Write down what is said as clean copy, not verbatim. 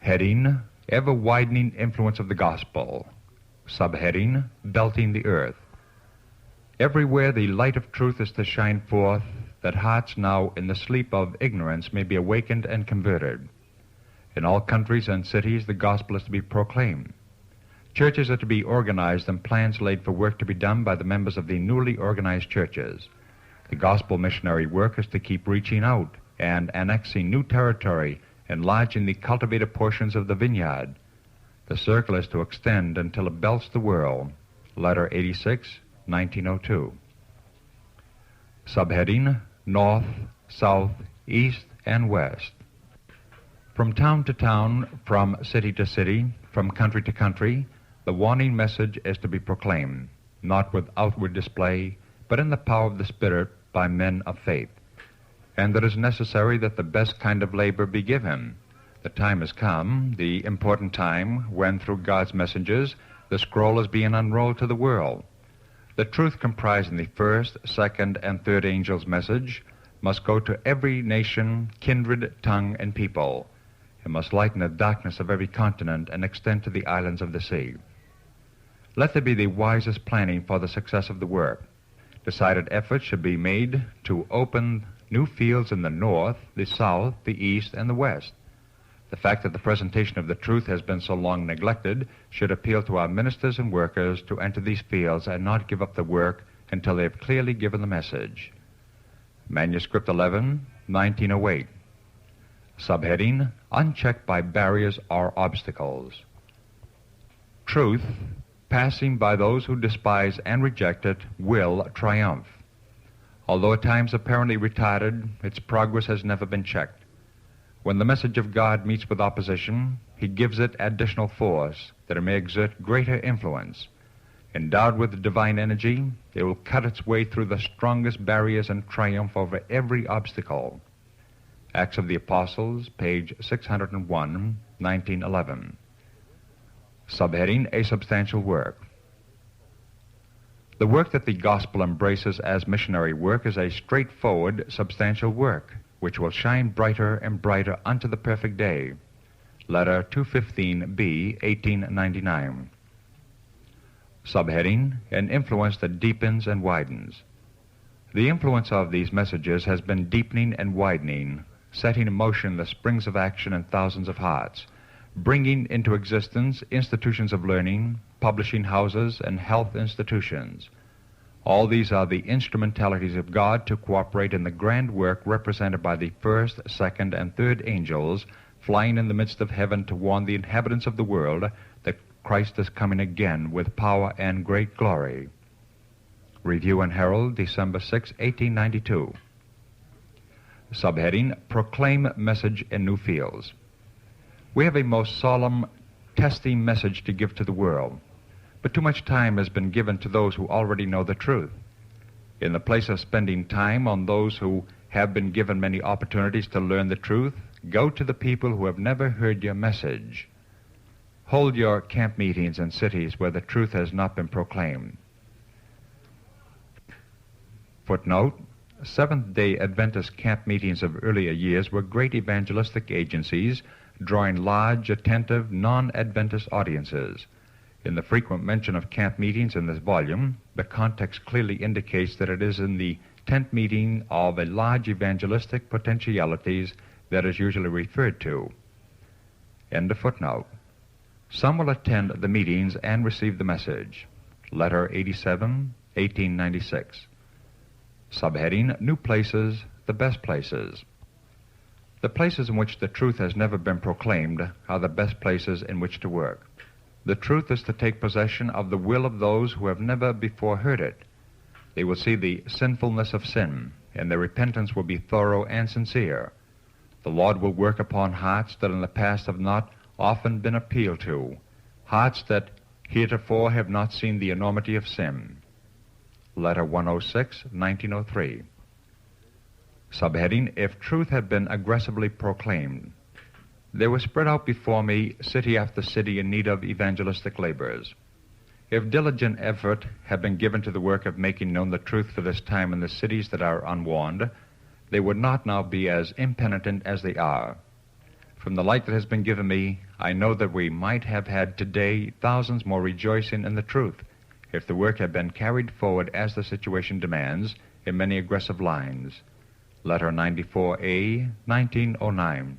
Heading, Ever-Widening Influence of the Gospel. Subheading, Belting the Earth. Everywhere the light of truth is to shine forth, that hearts now in the sleep of ignorance may be awakened and converted. In all countries and cities the gospel is to be proclaimed. Churches are to be organized and plans laid for work to be done by the members of the newly organized churches. The gospel missionary work is to keep reaching out and annexing new territory, enlarging the cultivated portions of the vineyard. The circle is to extend until it belts the world. Letter 86, 1902. Subheading, North, South, East, and West. From town to town, from city to city, from country to country, the warning message is to be proclaimed, not with outward display, but in the power of the Spirit by men of faith. And it is necessary that the best kind of labor be given. The time has come, the important time, when through God's messengers the scroll is being unrolled to the world. The truth comprising the first, second, and third angel's message must go to every nation, kindred, tongue, and people. It must lighten the darkness of every continent and extend to the islands of the sea. Let there be the wisest planning for the success of the work. Decided efforts should be made to open new fields in the north, the south, the east, and the west. The fact that the presentation of the truth has been so long neglected should appeal to our ministers and workers to enter these fields and not give up the work until they have clearly given the message. Manuscript 11, 1908. Subheading, Unchecked by Barriers or Obstacles. Truth, passing by those who despise and reject it, will triumph. Although at times apparently retarded, its progress has never been checked. When the message of God meets with opposition, he gives it additional force that it may exert greater influence. Endowed with divine energy, it will cut its way through the strongest barriers and triumph over every obstacle. Acts of the Apostles, page 601, 1911. Subheading, A Substantial Work. The work that the gospel embraces as missionary work is a straightforward, substantial work, which will shine brighter and brighter unto the perfect day. Letter 215B, 1899. Subheading, An Influence that Deepens and Widens. The influence of these messages has been deepening and widening, setting in motion the springs of action in thousands of hearts, bringing into existence institutions of learning, publishing houses, and health institutions. All these are the instrumentalities of God to cooperate in the grand work represented by the first, second, and third angels flying in the midst of heaven to warn the inhabitants of the world that Christ is coming again with power and great glory. Review and Herald, December 6, 1892. Subheading, Proclaim Message in New Fields. We have a most solemn, testing message to give to the world, but too much time has been given to those who already know the truth. In the place of spending time on those who have been given many opportunities to learn the truth, go to the people who have never heard your message. Hold your camp meetings in cities where the truth has not been proclaimed. Footnote, Seventh-day Adventist camp meetings of earlier years were great evangelistic agencies, drawing large, attentive, non-Adventist audiences. In the frequent mention of camp meetings in this volume, the context clearly indicates that it is in the tent meeting of a large evangelistic potentialities that is usually referred to. End of footnote. Some will attend the meetings and receive the message. Letter 87, 1896. Subheading, New Places, the Best Places. The places in which the truth has never been proclaimed are the best places in which to work. The truth is to take possession of the will of those who have never before heard it. They will see the sinfulness of sin, and their repentance will be thorough and sincere. The Lord will work upon hearts that in the past have not often been appealed to, hearts that heretofore have not seen the enormity of sin. Letter 106, 1903. Subheading, If Truth Had Been Aggressively Proclaimed. There was spread out before me city after city in need of evangelistic labors. If diligent effort had been given to the work of making known the truth for this time in the cities that are unwarned, they would not now be as impenitent as they are. From the light that has been given me, I know that we might have had today thousands more rejoicing in the truth if the work had been carried forward as the situation demands in many aggressive lines. Letter 94A, 1909.